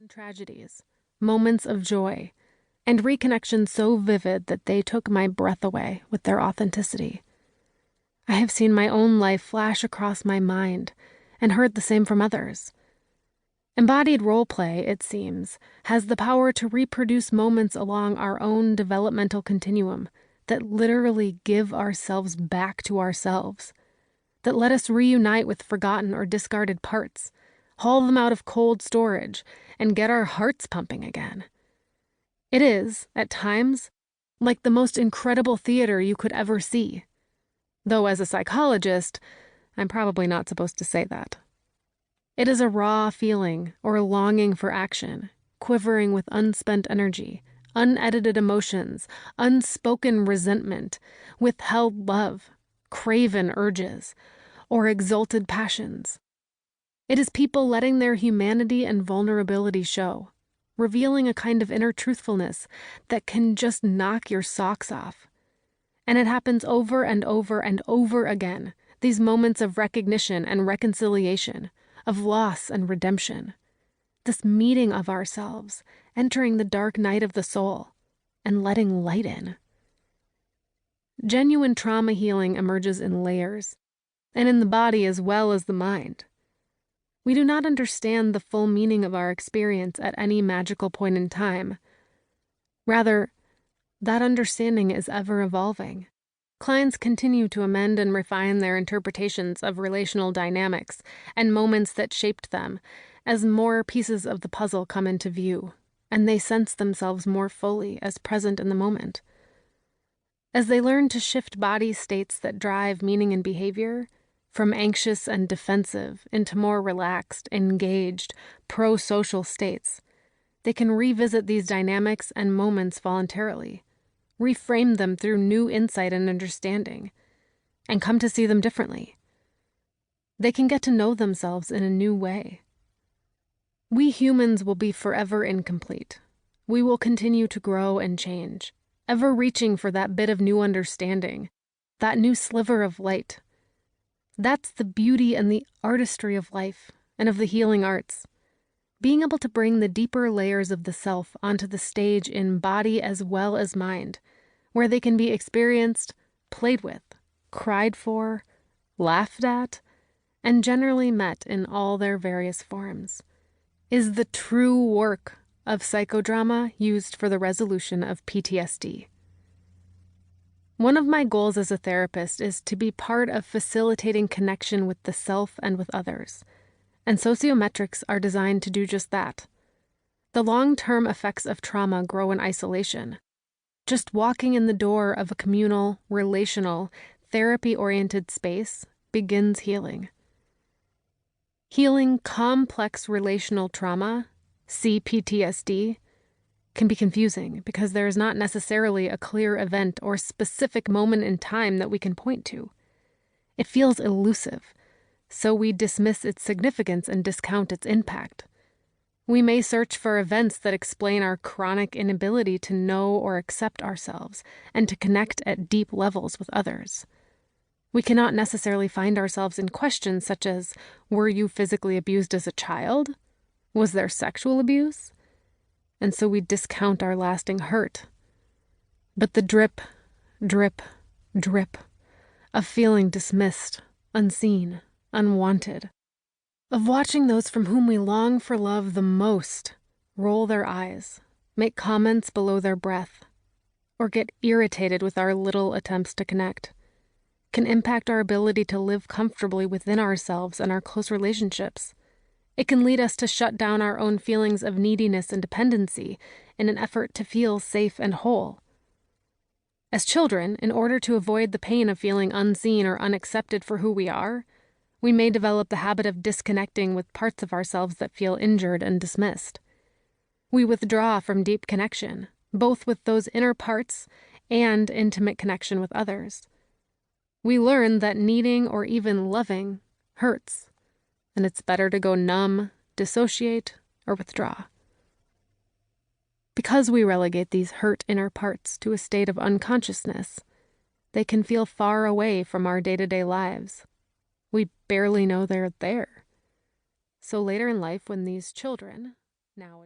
tragedies, moments of joy, and reconnection so vivid that they took my breath away with their authenticity. I have seen my own life flash across my mind and heard the same from others. Embodied roleplay, it seems, has the power to reproduce moments along our own developmental continuum that literally give ourselves back to ourselves, that let us reunite with forgotten or discarded parts, haul them out of cold storage, and get our hearts pumping again. It is, at times, like the most incredible theater you could ever see. Though as a psychologist, I'm probably not supposed to say that. It is a raw feeling or longing for action, quivering with unspent energy, unedited emotions, unspoken resentment, withheld love, craven urges, or exalted passions. It is people letting their humanity and vulnerability show, revealing a kind of inner truthfulness that can just knock your socks off. And it happens over and over and over again, these moments of recognition and reconciliation, of loss and redemption, this meeting of ourselves, entering the dark night of the soul, and letting light in. Genuine trauma healing emerges in layers, and in the body as well as the mind. We do not understand the full meaning of our experience at any magical point in time. Rather, that understanding is ever evolving. Clients continue to amend and refine their interpretations of relational dynamics and moments that shaped them as more pieces of the puzzle come into view, and they sense themselves more fully as present in the moment. As they learn to shift body states that drive meaning and behavior, from anxious and defensive into more relaxed, engaged, pro-social states, they can revisit these dynamics and moments voluntarily, reframe them through new insight and understanding, and come to see them differently. They can get to know themselves in a new way. We humans will be forever incomplete. We will continue to grow and change, ever reaching for that bit of new understanding, that new sliver of light. That's the beauty and the artistry of life and of the healing arts. Being able to bring the deeper layers of the self onto the stage in body as well as mind, where they can be experienced, played with, cried for, laughed at, and generally met in all their various forms, is the true work of psychodrama used for the resolution of PTSD. One of my goals as a therapist is to be part of facilitating connection with the self and with others, and sociometrics are designed to do just that. The long-term effects of trauma grow in isolation. Just walking in the door of a communal, relational, therapy-oriented space begins healing. Healing complex relational trauma, CPTSD, can be confusing because there is not necessarily a clear event or specific moment in time that we can point to. It feels elusive, so we dismiss its significance and discount its impact. We may search for events that explain our chronic inability to know or accept ourselves and to connect at deep levels with others. We cannot necessarily find ourselves in questions such as, were you physically abused as a child? Was there sexual abuse? And so we discount our lasting hurt. But the drip, drip, drip of feeling dismissed, unseen, unwanted, of watching those from whom we long for love the most roll their eyes, make comments below their breath, or get irritated with our little attempts to connect, can impact our ability to live comfortably within ourselves and our close relationships. It can lead us to shut down our own feelings of neediness and dependency in an effort to feel safe and whole. As children, in order to avoid the pain of feeling unseen or unaccepted for who we are, we may develop the habit of disconnecting with parts of ourselves that feel injured and dismissed. We withdraw from deep connection, both with those inner parts and intimate connection with others. We learn that needing or even loving hurts, and it's better to go numb, dissociate, or withdraw. Because we relegate these hurt inner parts to a state of unconsciousness, they can feel far away from our day-to-day lives. We barely know they're there. So later in life, when these children, now